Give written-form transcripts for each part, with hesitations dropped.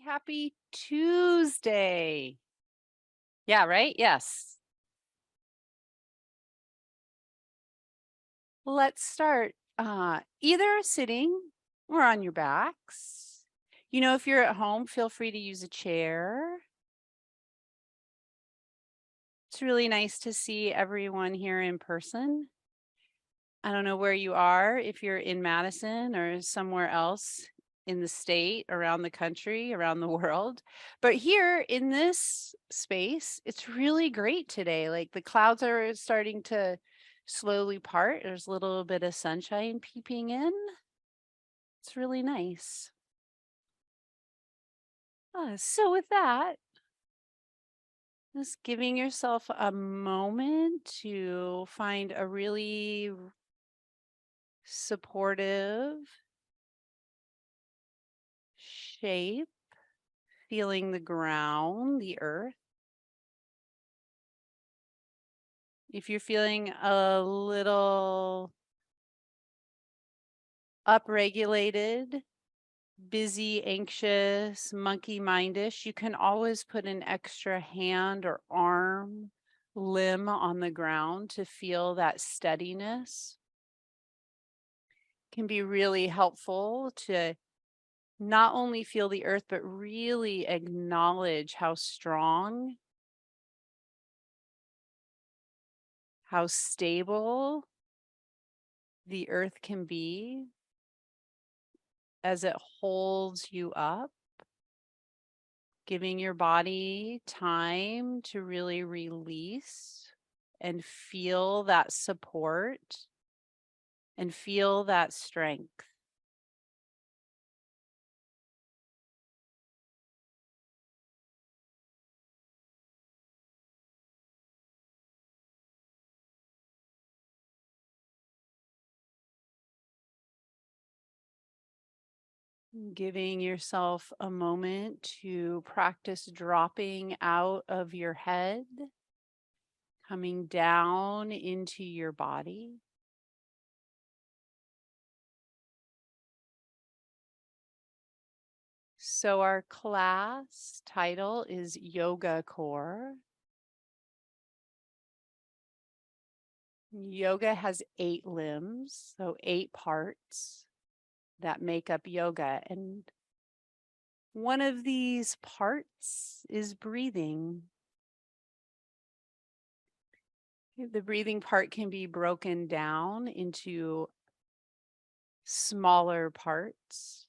Happy Tuesday. Yeah, right? Yes. Let's start either sitting or on your backs. If you're at home, feel free to use a chair. It's really nice to see everyone here in person. I don't know where you are, if you're in Madison or somewhere else in the state, around the country, around the world. But here in this space, it's really great today. Like the clouds are starting to slowly part. There's a little bit of sunshine peeping in. It's really nice. So with that, just giving yourself a moment to find a really supportive shape. Feeling the ground, the earth. If you're feeling a little upregulated, busy, anxious, monkey mindish, you can always put an extra hand or arm, limb on the ground to feel that steadiness. Can be really helpful to not only feel the earth, but really acknowledge how strong, how stable the earth can be as it holds you up, giving your body time to really release and feel that support and feel that strength. Giving yourself a moment to practice dropping out of your head, coming down into your body. So, our class title is Yoga Core. Yoga has 8 limbs, so 8 parts that make up yoga. And one of these parts is breathing. The breathing part can be broken down into smaller parts.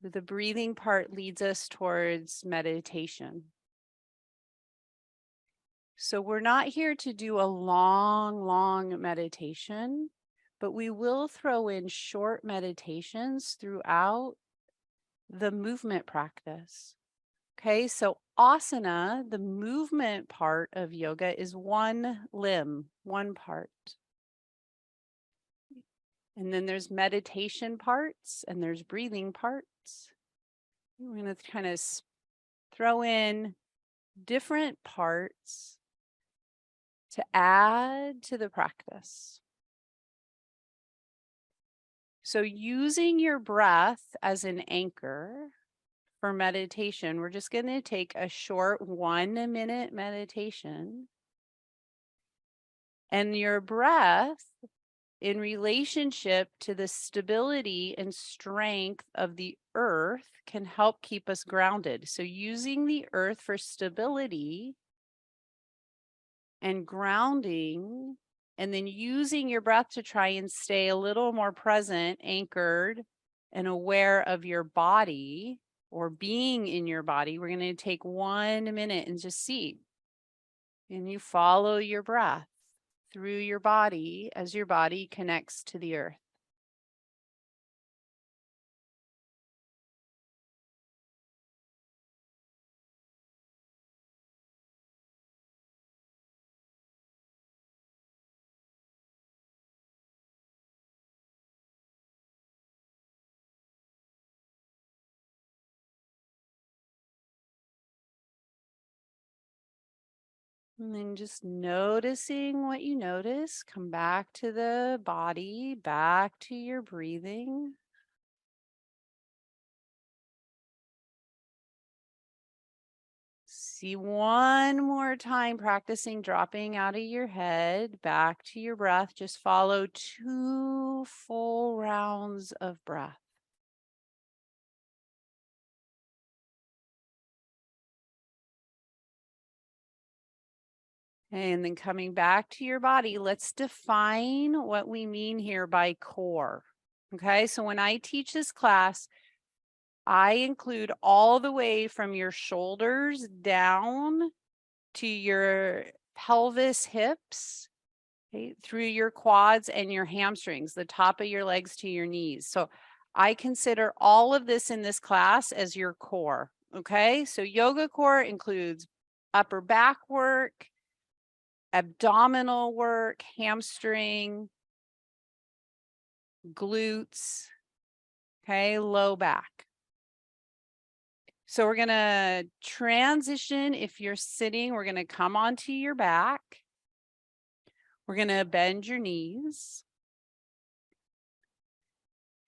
The breathing part leads us towards meditation. So we're not here to do a long meditation, but we will throw in short meditations throughout the movement practice. Okay, so asana, the movement part of yoga, is one limb, one part. And then there's meditation parts and there's breathing parts. We're going to kind of throw in different parts to add to the practice. So using your breath as an anchor for meditation, we're just going to take a short 1-minute meditation. And your breath in relationship to the stability and strength of the earth can help keep us grounded. So using the earth for stability and grounding, and then using your breath to try and stay a little more present, anchored, and aware of your body or being in your body. We're going to take 1 minute and just see. And you follow your breath through your body as your body connects to the earth. And then just noticing what you notice. Come back to the body, back to your breathing. See, one more time practicing dropping out of your head back to your breath. Just follow 2 full rounds of breath. And then coming back to your body, let's define what we mean here by core. Okay, so when I teach this class, I include all the way from your shoulders down to your pelvis, hips, okay, through your quads and your hamstrings, the top of your legs to your knees. So I consider all of this in this class as your core. Okay, so yoga core includes upper back work, abdominal work, hamstring, glutes, okay, low back. So we're going to transition. If you're sitting, we're going to come onto your back. We're going to bend your knees.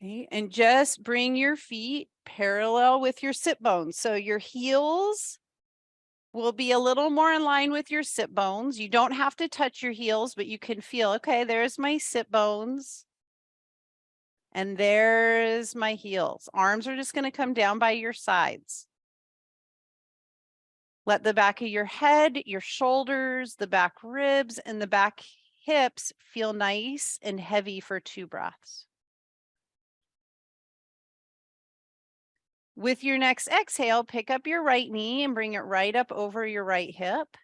Okay, and just bring your feet parallel with your sit bones. So your heels will be a little more in line with your sit bones. You don't have to touch your heels, but you can feel, okay, there's my sit bones. And there's my heels. Arms are just going to come down by your sides. Let the back of your head, your shoulders, the back ribs, and the back hips feel nice and heavy for 2 breaths. With your next exhale, pick up your right knee and bring it right up over your right hip.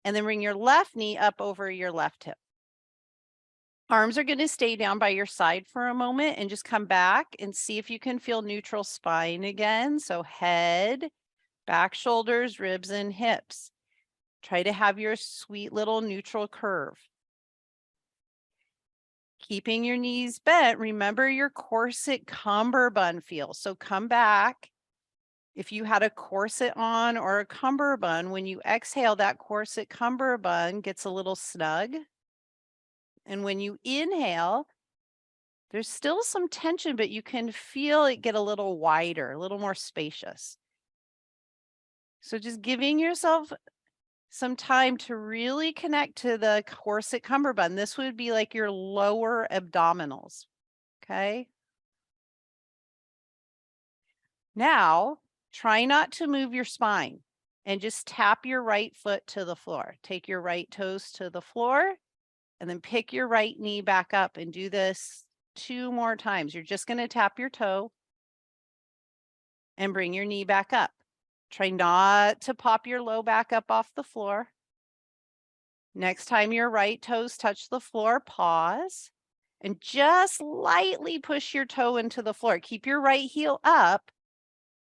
And then bring your left knee up over your left hip. Arms are going to stay down by your side for a moment and just come back and see if you can feel neutral spine again. So head, back, shoulders, ribs, and hips. Try to have your sweet little neutral curve. Keeping your knees bent, remember your corset cummerbund feel. So come back. If you had a corset on or a cummerbund, when you exhale, that corset cummerbund gets a little snug. And when you inhale, there's still some tension, but you can feel it get a little wider, a little more spacious. So just giving yourself some time to really connect to the corset cummerbund. This would be like your lower abdominals. Okay. Now, try not to move your spine and just tap your right foot to the floor. Take your right toes to the floor and then pick your right knee back up and do this 2 more times. You're just going to tap your toe and bring your knee back up. Try not to pop your low back up off the floor. Next time your right toes touch the floor, pause and just lightly push your toe into the floor. Keep your right heel up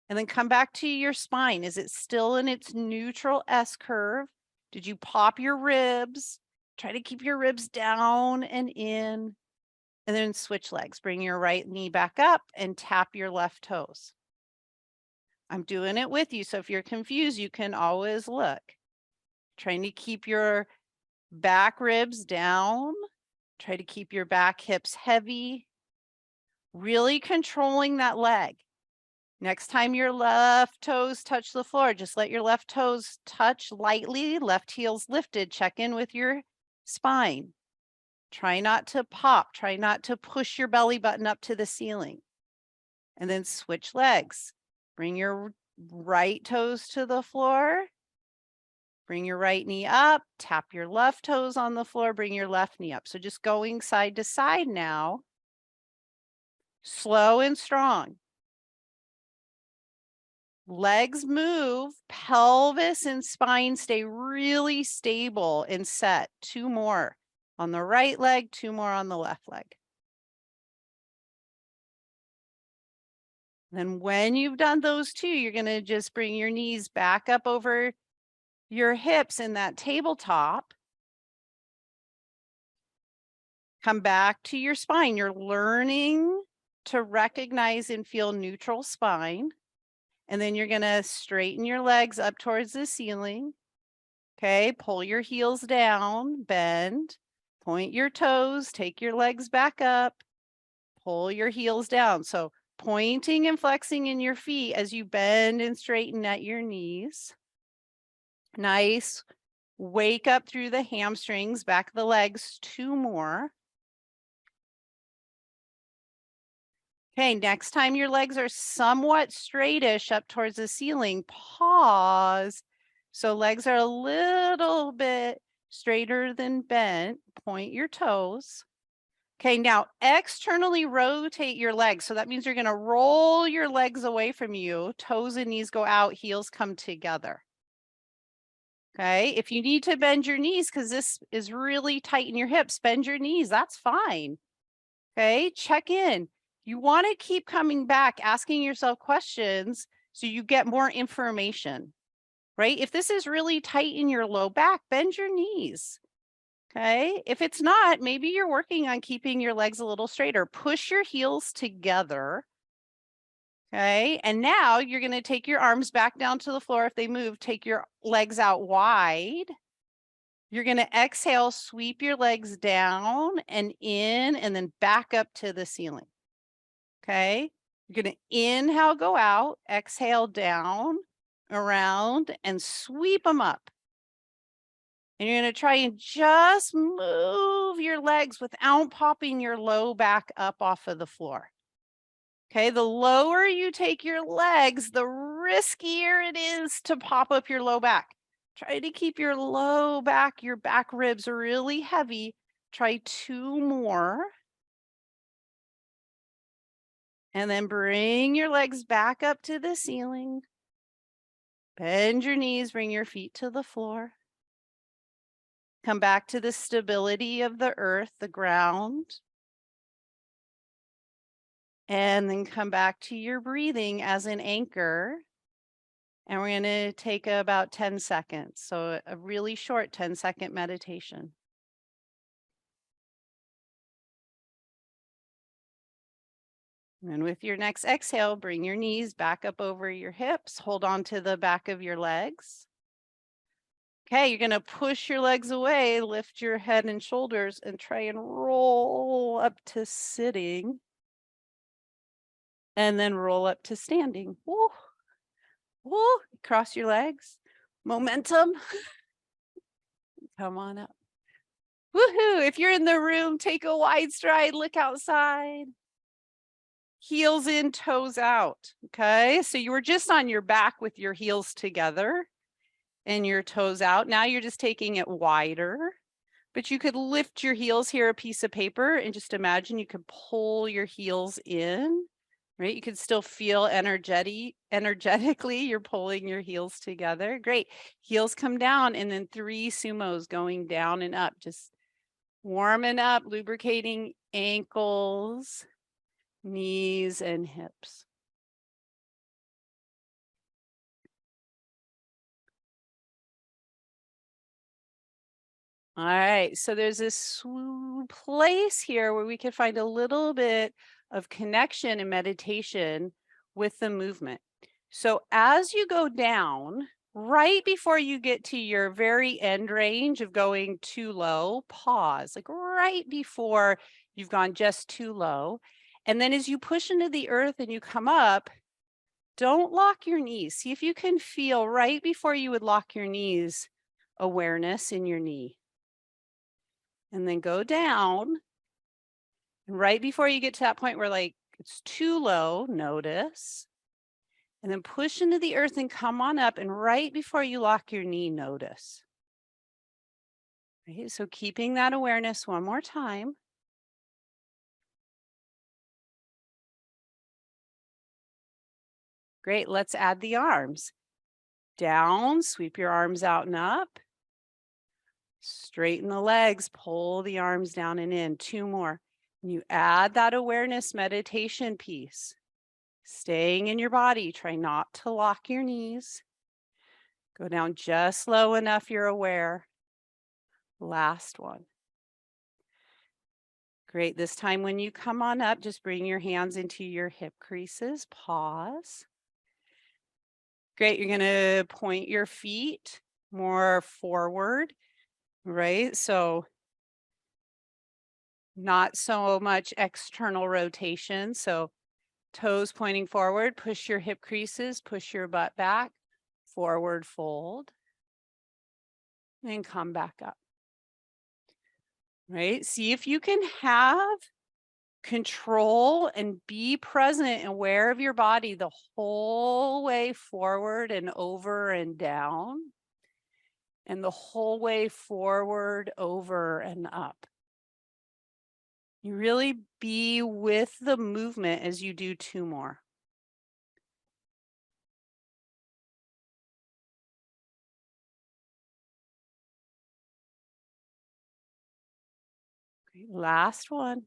and then come back to your spine. Is it still in its neutral S curve? Did you pop your ribs? Try to keep your ribs down and in. And then switch legs. Bring your right knee back up and tap your left toes. I'm doing it with you. So if you're confused, you can always look. Trying to keep your back ribs down. Try to keep your back hips heavy. Really controlling that leg. Next time your left toes touch the floor, just let your left toes touch lightly, left heels lifted. Check in with your spine. Try not to pop. Try not to push your belly button up to the ceiling. And then switch legs. Bring your right toes to the floor. Bring your right knee up. Tap your left toes on the floor. Bring your left knee up. So just going side to side now. Slow and strong. Legs move, pelvis and spine stay really stable and set. 2 more on the right leg, 2 more on the left leg. Then when you've done those 2, you're going to just bring your knees back up over your hips in that tabletop. Come back to your spine. You're learning to recognize and feel neutral spine. And then you're going to straighten your legs up towards the ceiling. Okay, pull your heels down, bend, point your toes, take your legs back up, pull your heels down. So pointing and flexing in your feet as you bend and straighten at your knees. Nice. Wake up through the hamstrings, back of the legs, 2 more. Okay, next time your legs are somewhat straightish up towards the ceiling, pause. So legs are a little bit straighter than bent. Point your toes. Okay, now externally rotate your legs. So that means you're going to roll your legs away from you. Toes and knees go out, heels come together. Okay, if you need to bend your knees because this is really tight in your hips, bend your knees. That's fine. Okay, check in. You want to keep coming back, asking yourself questions so you get more information, right? If this is really tight in your low back, bend your knees. Okay, if it's not, maybe you're working on keeping your legs a little straighter. Push your heels together. Okay, and now you're going to take your arms back down to the floor. If they move, take your legs out wide. You're going to exhale, sweep your legs down and in, and then back up to the ceiling. Okay, you're going to inhale, go out, exhale down, around, and sweep them up. And you're going to try and just move your legs without popping your low back up off of the floor. Okay, the lower you take your legs, the riskier it is to pop up your low back. Try to keep your low back, your back ribs really heavy. Try 2 more. And then bring your legs back up to the ceiling. Bend your knees, bring your feet to the floor. Come back to the stability of the earth, the ground. And then come back to your breathing as an anchor. And we're going to take about 10 seconds. So a really short 10-second meditation. And with your next exhale, bring your knees back up over your hips. Hold on to the back of your legs. Okay, you're going to push your legs away, lift your head and shoulders, and try and roll up to sitting. And then roll up to standing. Woo. Woo. Cross your legs. Momentum. Come on up. Woohoo. If you're in the room, take a wide stride, look outside. Heels in, toes out. Okay, so you were just on your back with your heels together and your toes out. Now you're just taking it wider, but you could lift your heels here, a piece of paper, and just imagine you could pull your heels in, right? You could still feel energetically, you're pulling your heels together. Great. Heels come down and then 3 sumos going down and up, just warming up, lubricating ankles, knees, and hips. All right, so there's this place here where we can find a little bit of connection and meditation with the movement. So as you go down, right before you get to your very end range of going too low, pause, like right before you've gone just too low. And then as you push into the earth and you come up, don't lock your knees. See if you can feel right before you would lock your knees, awareness in your knee. And then go down. And right before you get to that point where like it's too low, notice. And then push into the earth and come on up. And right before you lock your knee, notice. Right? So keeping that awareness one more time. Great, let's add the arms. Down, sweep your arms out and up. Straighten the legs, pull the arms down and in. 2 more. And you add that awareness meditation piece. Staying in your body, try not to lock your knees. Go down just low enough you're aware. Last one. Great. This time when you come on up, just bring your hands into your hip creases. Pause. Great. You're going to point your feet more forward, right? So not so much external rotation. So toes pointing forward, push your hip creases, push your butt back, forward fold. and come back up. Right? See if you can have control and be present and aware of your body the whole way forward and over and down, and the whole way forward, over and up. You really be with the movement as you do 2 more. Okay, last one.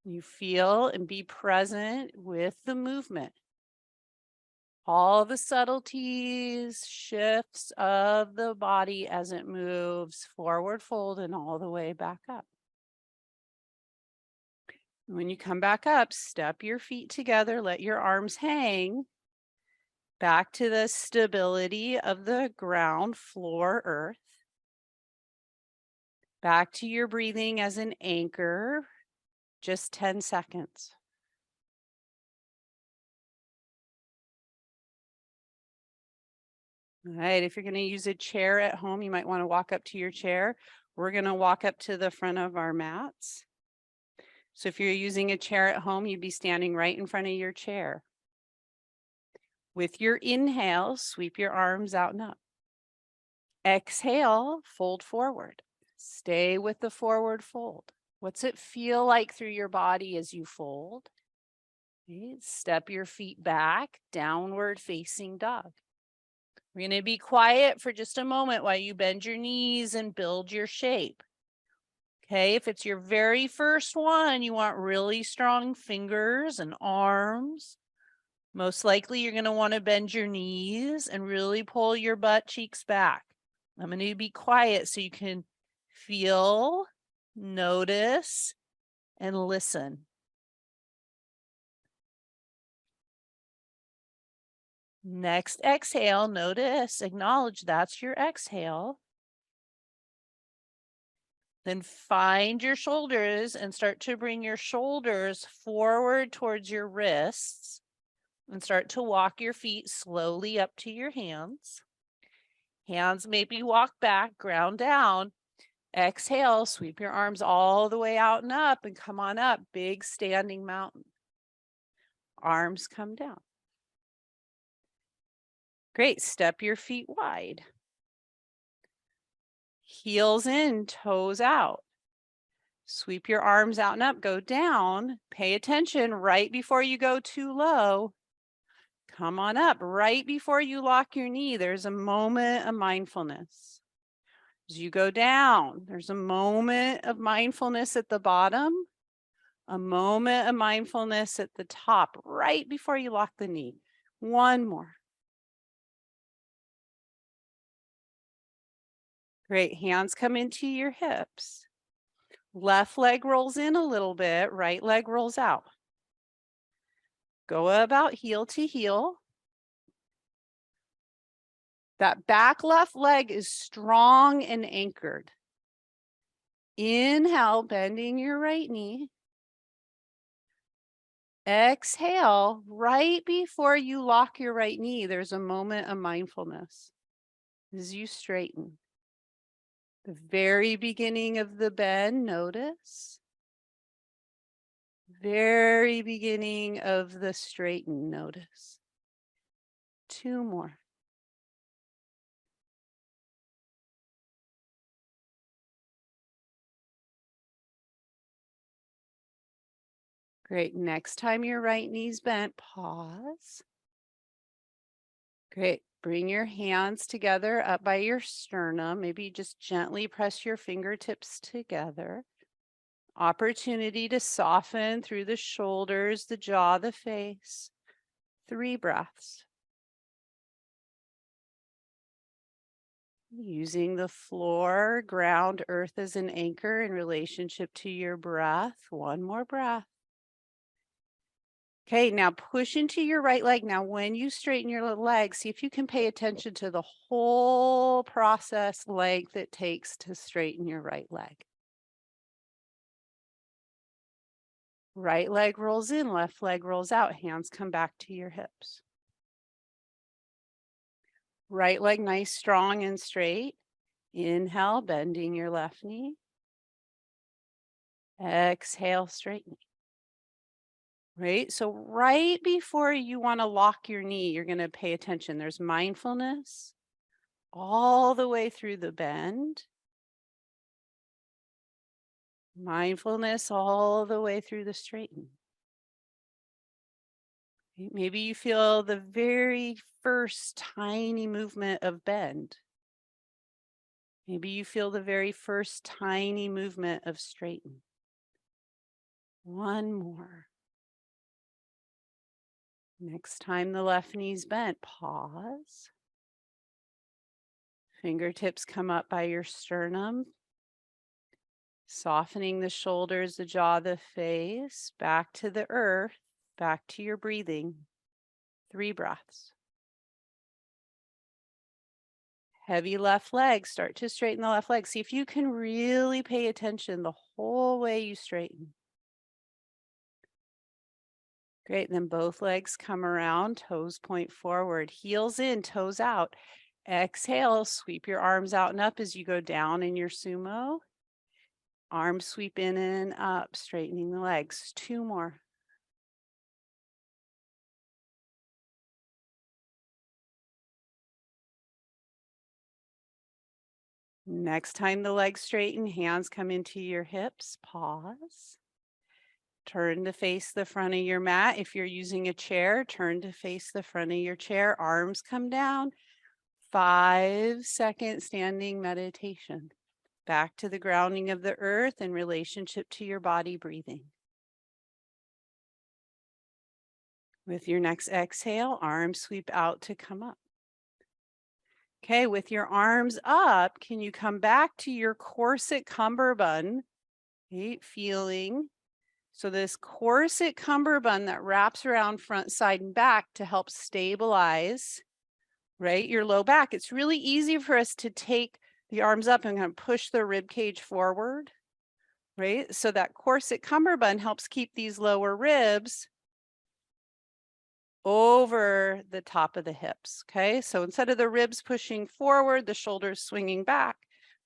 You feel and be present with the movement. All the subtleties, shifts of the body as it moves forward, fold, and all the way back up. When you come back up, step your feet together, let your arms hang back to the stability of the ground, floor, earth. Back to your breathing as an anchor, just 10 seconds. All right, if you're going to use a chair at home, you might want to walk up to your chair. We're going to walk up to the front of our mats. So if you're using a chair at home, you'd be standing right in front of your chair. With your inhale, sweep your arms out and up. Exhale, fold forward. Stay with the forward fold. What's it feel like through your body as you fold? Okay, step your feet back, downward facing dog. We're going to be quiet for just a moment while you bend your knees and build your shape. Okay, if it's your very first one, you want really strong fingers and arms. Most likely you're going to want to bend your knees and really pull your butt cheeks back. I'm going to be quiet so you can feel, notice, and listen. Next exhale, notice, acknowledge that's your exhale. Then find your shoulders and start to bring your shoulders forward towards your wrists and start to walk your feet slowly up to your hands. Hands maybe walk back, ground down. Exhale, sweep your arms all the way out and up and come on up. Big standing mountain. Arms come down. Great, step your feet wide. Heels in, toes out. Sweep your arms out and up, go down. Pay attention right before you go too low. Come on up right before you lock your knee. There's a moment of mindfulness. As you go down, there's a moment of mindfulness at the bottom, a moment of mindfulness at the top, right before you lock the knee. One more. Great, hands come into your hips. Left leg rolls in a little bit, right leg rolls out. Go about heel to heel. That back left leg is strong and anchored. Inhale, bending your right knee. Exhale, right before you lock your right knee, there's a moment of mindfulness as you straighten. The very beginning of the bend, notice. Very beginning of the straighten, notice. 2 more. Great. Next time your right knee's bent, pause. Great. Bring your hands together up by your sternum. Maybe just gently press your fingertips together. Opportunity to soften through the shoulders, the jaw, the face. 3 breaths. Using the floor, ground, earth as an anchor in relationship to your breath. 1 more breath. Okay, now push into your right leg. Now, when you straighten your leg, see if you can pay attention to the whole process length it takes to straighten your right leg. Right leg rolls in, left leg rolls out. Hands come back to your hips. Right leg nice, strong, and straight. Inhale, bending your left knee. Exhale, straightening. Right? So right before you want to lock your knee, you're going to pay attention. There's mindfulness all the way through the bend. Mindfulness all the way through the straighten. Maybe you feel the very first tiny movement of bend. Maybe you feel the very first tiny movement of straighten. One more. Next time the left knee's bent, pause. Fingertips come up by your sternum. Softening the shoulders, the jaw, the face, back to the earth, back to your breathing. 3 breaths. Heavy left leg, start to straighten the left leg. See if you can really pay attention the whole way you straighten. Great, then both legs come around, toes point forward, heels in, toes out. Exhale, sweep your arms out and up as you go down in your sumo. Arms sweep in and up, straightening the legs. 2 more. Next time the legs straighten, hands come into your hips, pause. Turn to face the front of your mat. If you're using a chair, turn to face the front of your chair. Arms come down. 5-second standing meditation. Back to the grounding of the earth in relationship to your body breathing. With your next exhale, arms sweep out to come up. Okay, with your arms up, can you come back to your corset cummerbund? Okay, feeling. So this corset cummerbund that wraps around front, side, and back to help stabilize, right, your low back. It's really easy for us to take the arms up and kind of push the rib cage forward, right? So that corset cummerbund helps keep these lower ribs over the top of the hips, okay? So instead of the ribs pushing forward, the shoulders swinging back,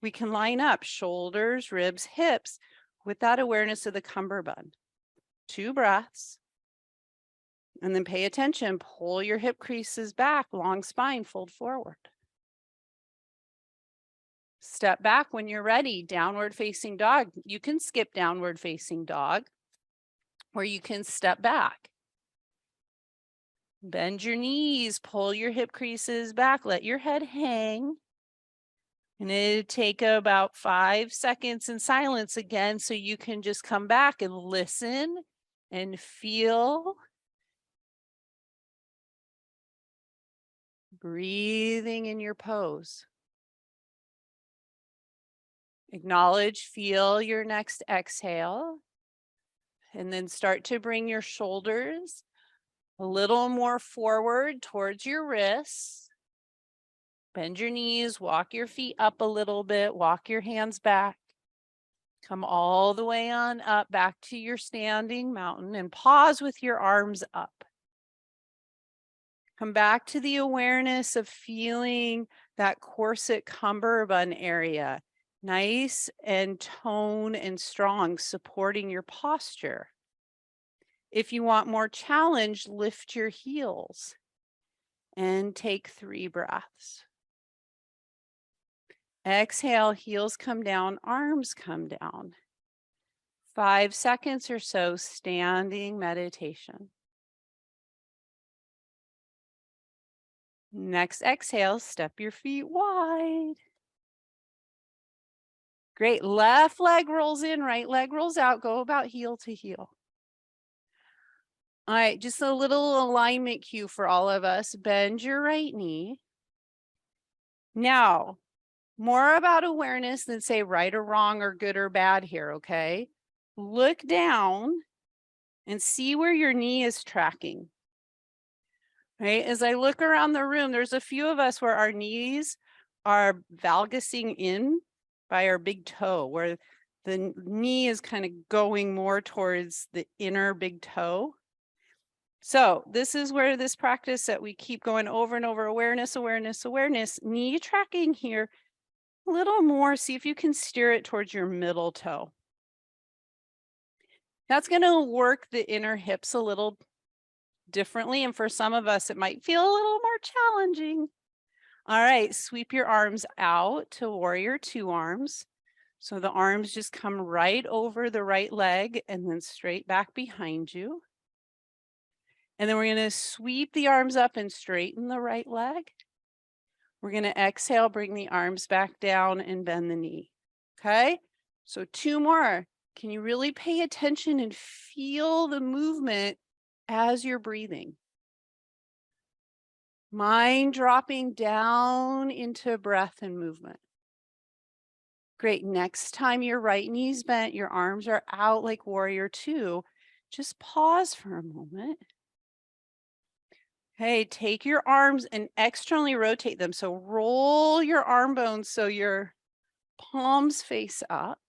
we can line up shoulders, ribs, hips with that awareness of the cummerbund. 2 breaths. And then pay attention, pull your hip creases back, long spine, fold forward. Step back when you're ready, downward facing dog. You can skip downward facing dog, or you can step back. Bend your knees, pull your hip creases back, let your head hang. And it'll take about 5 seconds in silence again, so you can just come back and listen and feel. Breathing in your pose. Acknowledge, feel your next exhale. And then start to bring your shoulders a little more forward towards your wrists. Bend your knees, walk your feet up a little bit, walk your hands back. Come all the way on up back to your standing mountain and pause with your arms up. Come back to the awareness of feeling that corset cummerbund area, nice and toned and strong, supporting your posture. If you want more challenge, lift your heels and take 3 breaths. Exhale, heels come down, arms come down. 5 seconds or so, standing meditation. Next exhale, step your feet wide. Great, left leg rolls in, right leg rolls out, go about heel to heel. All right, just a little alignment cue for all of us. Bend your right knee. Now, more about awareness than say right or wrong or good or bad here, okay? Look down and see where your knee is tracking. Right? As I look around the room, there's a few of us where our knees are valgusing in by our big toe, where the knee is kind of going more towards the inner big toe. So this is where this practice that we keep going over and over, awareness, awareness, awareness, knee tracking here, A little more, see if you can steer it towards your middle toe. That's going to work the inner hips a little differently, and for some of us, it might feel a little more challenging. All right, sweep your arms out to warrior two arms. So the arms just come right over the right leg and then straight back behind you. And then we're going to sweep the arms up and straighten the right leg. We're going to exhale, bring the arms back down and bend the knee. Okay, so two more. Can you really pay attention and feel the movement as you're breathing? Mind dropping down into breath and movement. Great. Next time your right knee's bent, your arms are out like warrior two, just pause for a moment. Hey, take your arms and externally rotate them. So roll your arm bones so your palms face up.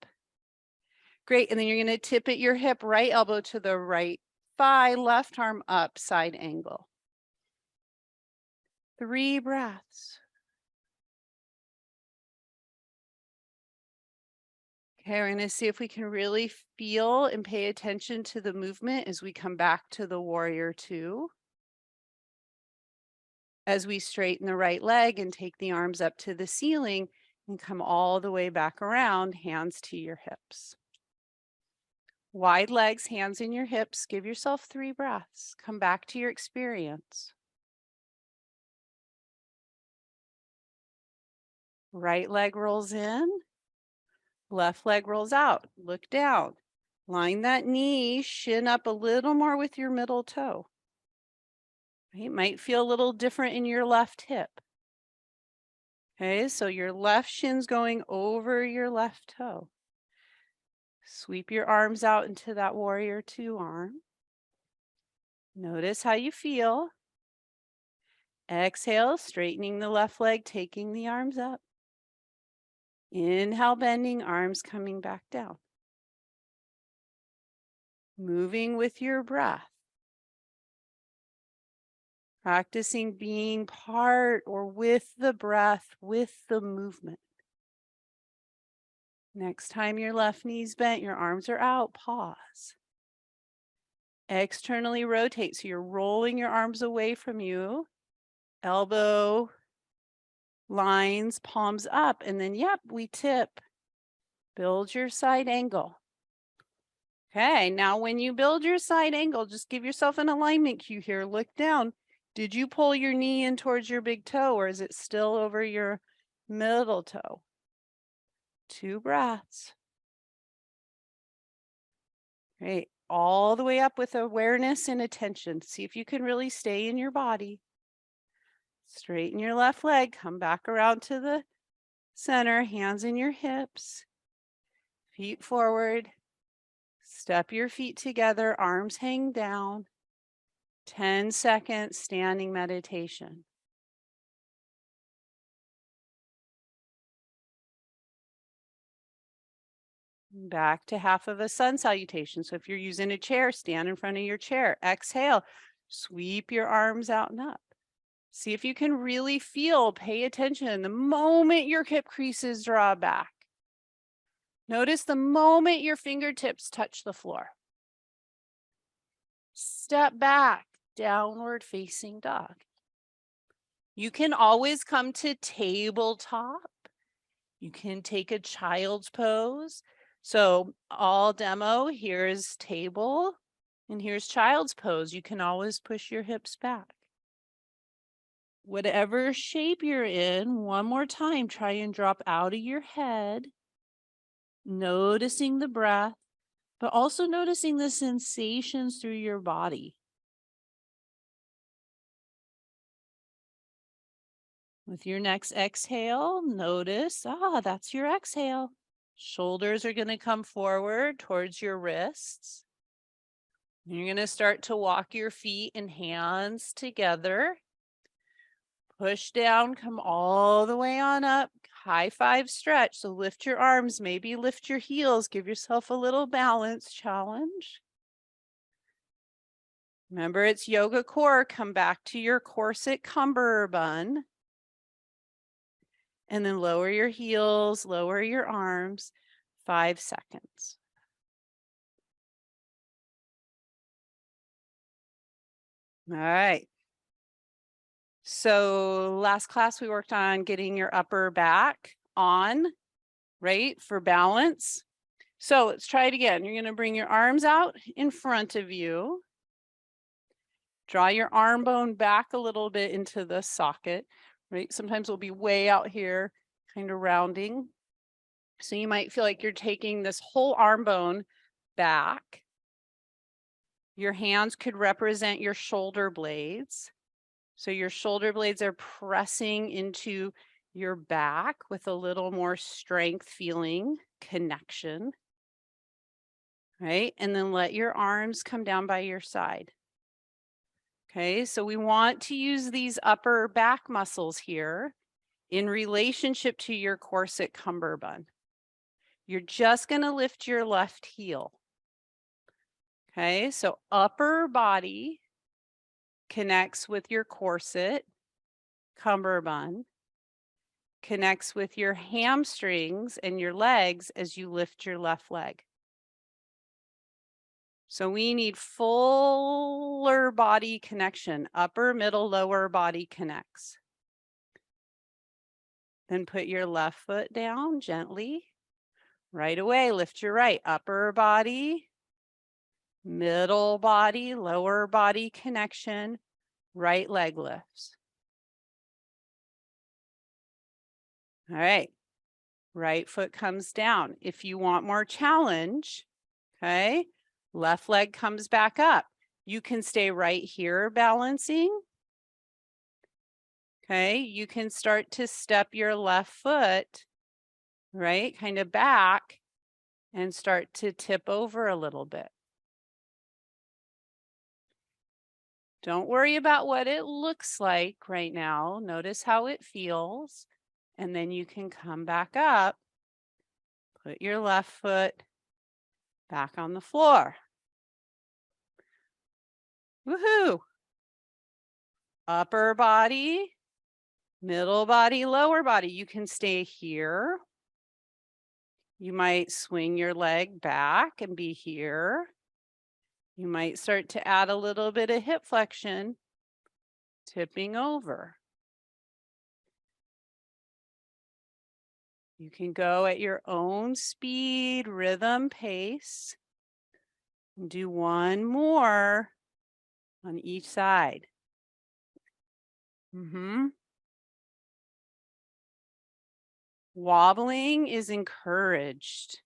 Great. And then you're going to tip at your hip, right elbow to the right thigh, left arm up, side angle. 3 breaths. Okay, we're going to see if we can really feel and pay attention to the movement as we come back to the warrior two. As we straighten the right leg and take the arms up to the ceiling and come all the way back around, hands to your hips. Wide legs, hands in your hips. Give yourself 3 breaths. Come back to your experience. Right leg rolls in, left leg rolls out. Look down. Line that knee, shin up a little more with your middle toe. It might feel a little different in your left hip. Okay, so your left shin's going over your left toe. Sweep your arms out into that warrior two arm. Notice how you feel. Exhale, straightening the left leg, taking the arms up. Inhale, bending, arms coming back down. Moving with your breath. Practicing being part or with the breath, with the movement. Next time your left knee's bent, your arms are out, pause. Externally rotate, so you're rolling your arms away from you. Elbow lines, palms up, and then, yep, we tip. Build your side angle. Okay, now when you build your side angle, just give yourself an alignment cue here. Look down. Did you pull your knee in towards your big toe, or is it still over your middle toe? 2 breaths. Great. All the way up with awareness and attention. See if you can really stay in your body. Straighten your left leg. Come back around to the center. Hands in your hips. Feet forward. Step your feet together. Arms hang down. 10 seconds standing meditation. Back to half of a sun salutation. So if you're using a chair, stand in front of your chair. Exhale, sweep your arms out and up. See if you can really feel, pay attention the moment your hip creases draw back. Notice the moment your fingertips touch the floor. Step back, downward facing dog. You can always come to tabletop. You can take a child's pose. So all demo, here's table and here's child's pose. You can always push your hips back. Whatever shape you're in, one more time, try and drop out of your head, noticing the breath, but also noticing the sensations through your body. With your next exhale, notice, that's your exhale. Shoulders are going to come forward towards your wrists. You're going to start to walk your feet and hands together. Push down, come all the way on up. High five stretch. So lift your arms, maybe lift your heels. Give yourself a little balance challenge. Remember, it's yoga core. Come back to your corset cummerbund. And then lower your heels, lower your arms, 5 seconds. All right. So last class we worked on getting your upper back on, right, for balance. So let's try it again. You're going to bring your arms out in front of you. Draw your arm bone back a little bit into the socket, right? Sometimes we'll be way out here, kind of rounding. So you might feel like you're taking this whole arm bone back. Your hands could represent your shoulder blades. So your shoulder blades are pressing into your back with a little more strength feeling connection, right? And then let your arms come down by your side. Okay, so we want to use these upper back muscles here in relationship to your corset cummerbund. You're just going to lift your left heel. Okay, so upper body connects with your corset cummerbund, connects with your hamstrings and your legs as you lift your left leg. So we need fuller body connection, upper, middle, lower body connects. Then put your left foot down gently. Right away, lift your right, upper body, middle body, lower body connection, right leg lifts. All right, right foot comes down. If you want more challenge, okay, left leg comes back up. You can stay right here balancing. Okay, you can start to step your left foot, right, kind of back and start to tip over a little bit. Don't worry about what it looks like right now. Notice how it feels. And then you can come back up, put your left foot back on the floor. Woohoo! Upper body, middle body, lower body. You can stay here. You might swing your leg back and be here. You might start to add a little bit of hip flexion, tipping over. You can go at your own speed, rhythm, pace. And do one more on each side. Wobbling is encouraged.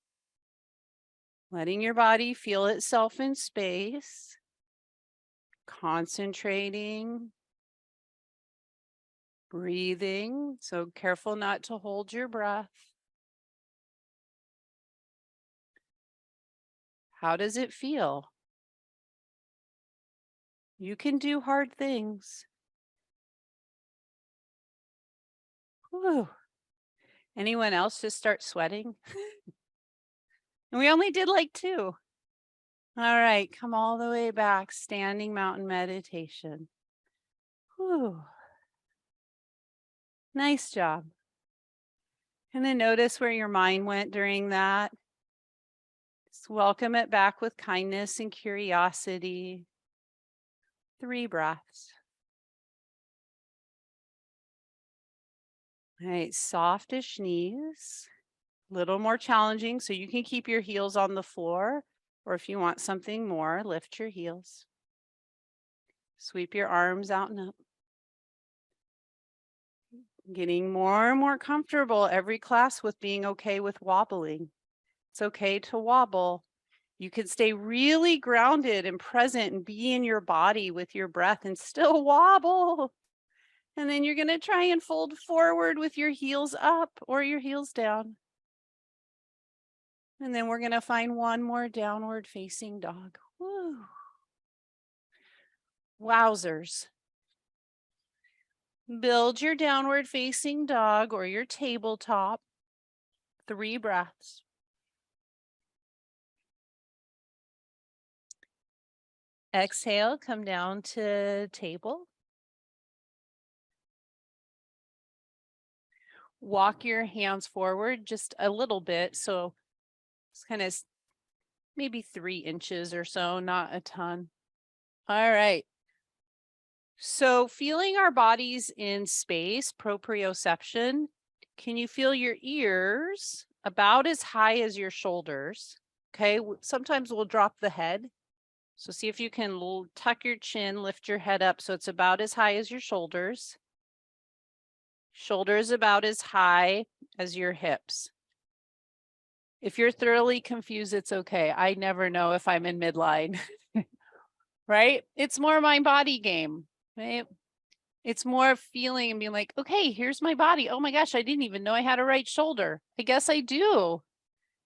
Letting your body feel itself in space. Concentrating. Breathing. So careful not to hold your breath. How does it feel? You can do hard things. Whew. Anyone else just start sweating? And we only did like 2. All right, come all the way back, standing mountain meditation. Whew. Nice job. And then notice where your mind went during that. Just welcome it back with kindness and curiosity. 3 breaths. All right, softish knees. A little more challenging, so you can keep your heels on the floor, or if you want something more, lift your heels. Sweep your arms out and up. Getting more and more comfortable every class with being okay with wobbling. It's okay to wobble. You can stay really grounded and present and be in your body with your breath and still wobble. And then you're going to try and fold forward with your heels up or your heels down. And then we're going to find one more downward facing dog. Woo. Wowzers. Build your downward facing dog or your tabletop. 3 breaths. Exhale, come down to table. walk your hands forward just a little bit. So it's kind of maybe 3 inches or so, not a ton. All right. So feeling our bodies in space, proprioception, can you feel your ears about as high as your shoulders? Okay, sometimes we'll drop the head. So see if you can tuck your chin, lift your head up so it's about as high as your shoulders. Shoulders about as high as your hips. If you're thoroughly confused, it's okay. I never know if I'm in midline, right? It's more mind body game, right? It's more feeling and being like, okay, here's my body. Oh my gosh, I didn't even know I had a right shoulder. I guess I do.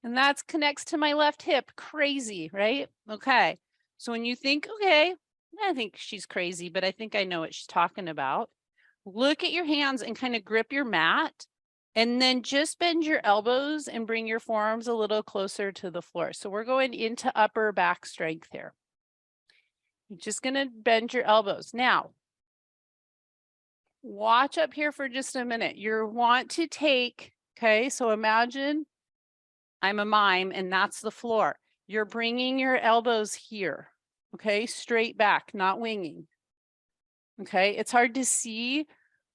And that connects to my left hip. Crazy, right? Okay. So when you think, okay, I think she's crazy, but I think I know what she's talking about. Look at your hands and kind of grip your mat. And then just bend your elbows and bring your forearms a little closer to the floor. So we're going into upper back strength here. You're just going to bend your elbows. Now, watch up here for just a minute. You want to take, okay, so imagine I'm a mime and that's the floor. You're bringing your elbows here, okay, straight back, not winging. Okay, it's hard to see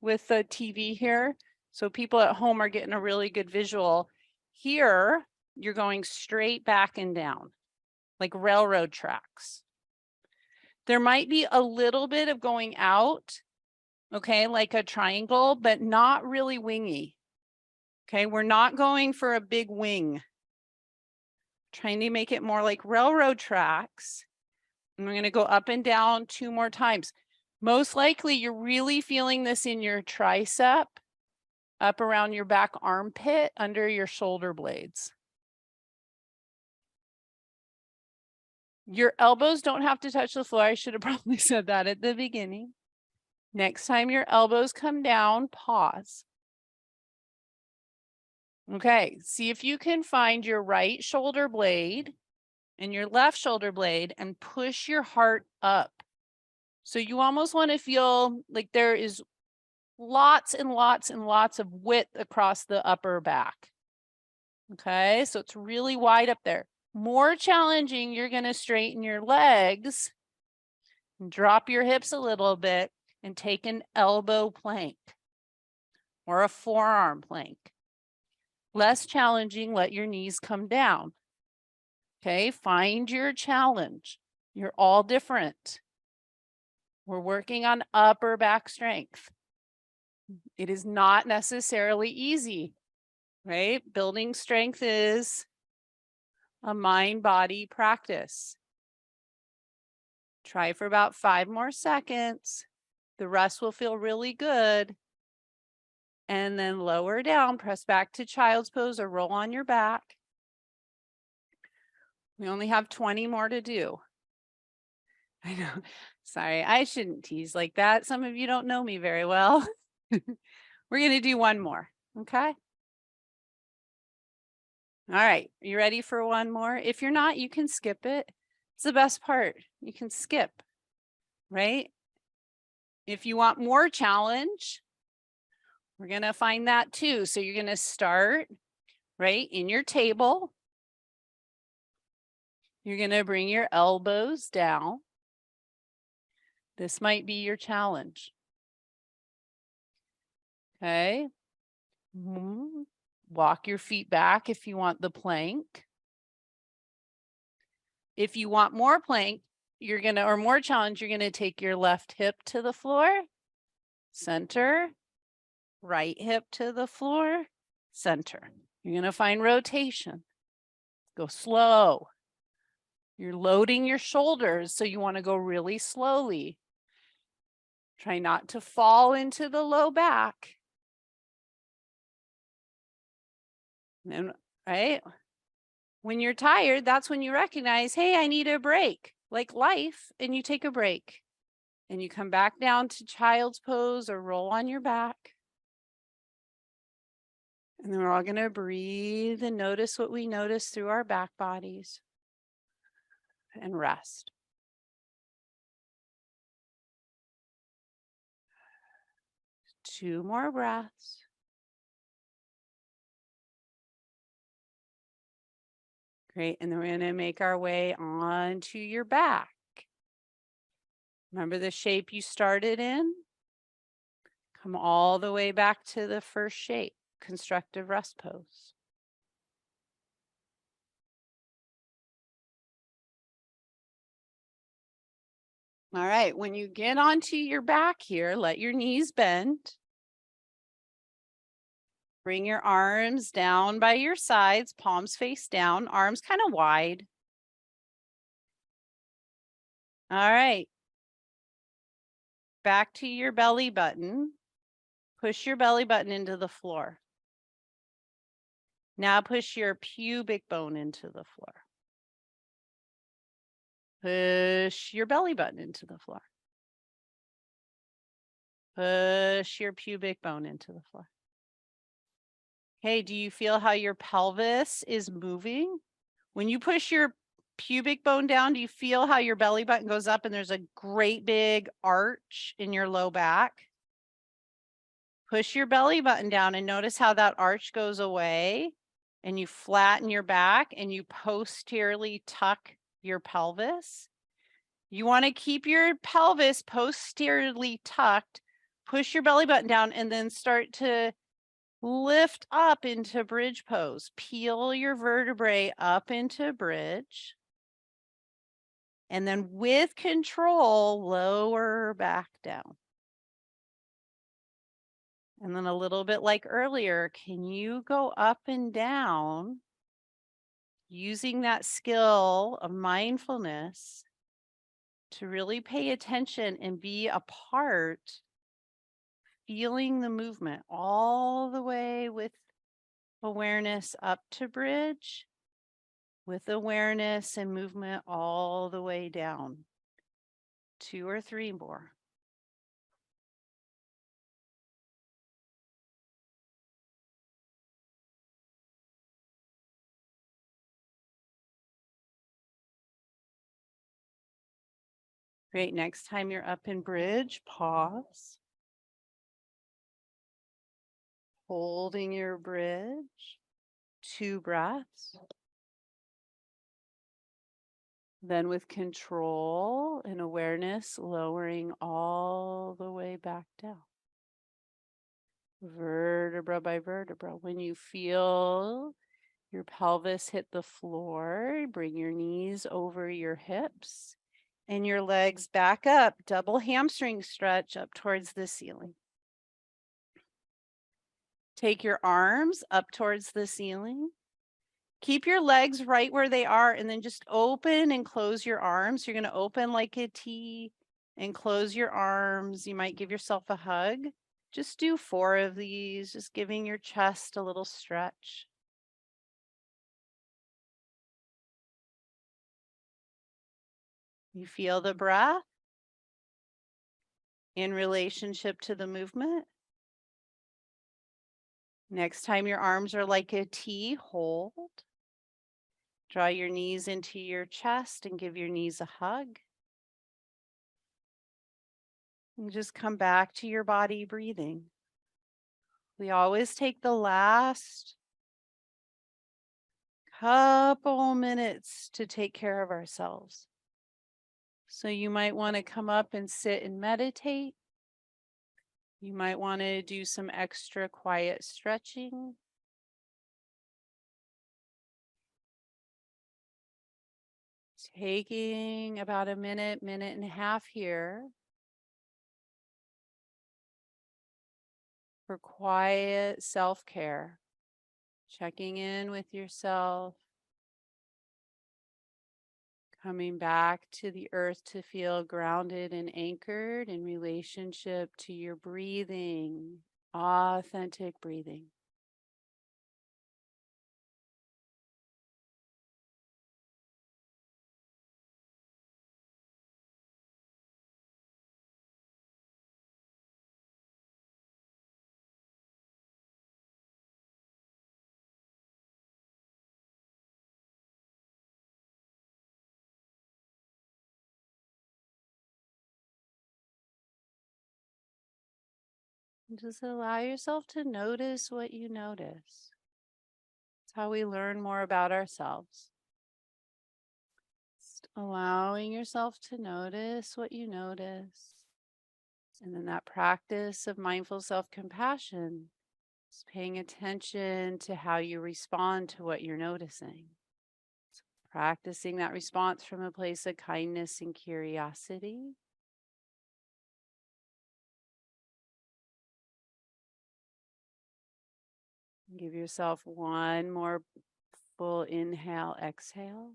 with the TV here. So people at home are getting a really good visual. Here, you're going straight back and down, like railroad tracks. There might be a little bit of going out, okay, like a triangle, but not really wingy. Okay, we're not going for a big wing. Trying to make it more like railroad tracks. And we're going to go up and down 2 more times. Most likely you're really feeling this in your tricep, up around your back armpit, under your shoulder blades. Your elbows don't have to touch the floor. I should have probably said that at the beginning. Next time your elbows come down, pause. Okay, see if you can find your right shoulder blade and your left shoulder blade and push your heart up. So you almost want to feel like there is lots and lots and lots of width across the upper back. Okay, so it's really wide up there. More challenging, you're going to straighten your legs, and drop your hips a little bit, and take an elbow plank or a forearm plank. Less challenging, let your knees come down. Okay, find your challenge. You're all different. We're working on upper back strength. It is not necessarily easy, right? Building strength is a mind-body practice. Try for about 5 more seconds. The rest will feel really good. And then lower down, press back to child's pose or roll on your back. We only have 20 more to do. I know. Sorry, I shouldn't tease like that. Some of you don't know me very well. We're going to do one more. Okay. All right. Are you ready for one more? If you're not, you can skip it. It's the best part. You can skip, right? If you want more challenge, we're going to find that too. So you're going to start right in your table. You're going to bring your elbows down. This might be your challenge. Okay. Walk your feet back if you want the plank. If you want more plank, you're going to, or more challenge, you're going to take your left hip to the floor, center, right hip to the floor, center. You're going to find rotation. Go slow. You're loading your shoulders, so you want to go really slowly. Try not to fall into the low back. And right? When you're tired, that's when you recognize, hey, I need a break, like life, and you take a break. And you come back down to child's pose or roll on your back. And then we're all going to breathe and notice what we notice through our back bodies. And rest. Two more breaths. Great. And then we're going to make our way onto your back. Remember the shape you started in? Come all the way back to the first shape, constructive rest pose. All right, when you get onto your back here, let your knees bend. Bring your arms down by your sides, palms face down, arms kind of wide. All right. Back to your belly button. Push your belly button into the floor. Now push your pubic bone into the floor. Push your belly button into the floor. Push your pubic bone into the floor. Okay, do you feel how your pelvis is moving? When you push your pubic bone down, do you feel how your belly button goes up and there's a great big arch in your low back? Push your belly button down and notice how that arch goes away and you flatten your back and you posteriorly tuck your pelvis. You want to keep your pelvis posteriorly tucked, push your belly button down and then start to lift up into bridge pose. Peel your vertebrae up into bridge. And then with control, lower back down. And then a little bit like earlier, can you go up and down using that skill of mindfulness to really pay attention and be a part, feeling the movement all the way with awareness up to bridge, with awareness and movement all the way down. 2 or 3 more. Great. Next time you're up in bridge, pause. Holding your bridge. 2 breaths. Then with control and awareness, lowering all the way back down. Vertebra by vertebra. When you feel your pelvis hit the floor, bring your knees over your hips and your legs back up. Double hamstring stretch up towards the ceiling. Take your arms up towards the ceiling. Keep your legs right where they are and then just open and close your arms. You're going to open like a T and close your arms. You might give yourself a hug. Just do 4 of these, just giving your chest a little stretch. You feel the breath in relationship to the movement. Next time your arms are like a T, hold. Draw your knees into your chest and give your knees a hug. And just come back to your body breathing. We always take the last couple minutes to take care of ourselves. So you might want to come up and sit and meditate. You might want to do some extra quiet stretching. Taking about a minute, minute and a half here for quiet self-care. Checking in with yourself. Coming back to the earth to feel grounded and anchored in relationship to your breathing, authentic breathing. And just allow yourself to notice what you notice. It's how we learn more about ourselves. allowing yourself to notice what you notice. And then that practice of mindful self-compassion is paying attention to how you respond to what you're noticing. So practicing that response from a place of kindness and curiosity. Give yourself one more full inhale, exhale.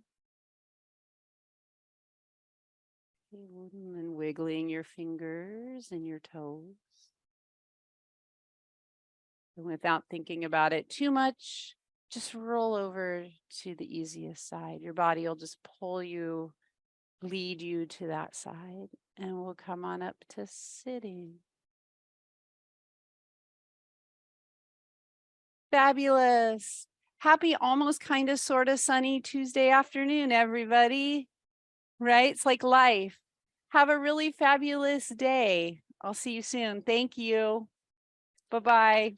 And wiggling your fingers and your toes. And without thinking about it too much, just roll over to the easiest side. Your body will just pull you, lead you to that side, and we'll come on up to sitting. Fabulous. Happy, almost kind of sort of sunny Tuesday afternoon, everybody. Right? It's like life. Have a really fabulous day. I'll see you soon. Thank you. Bye-bye.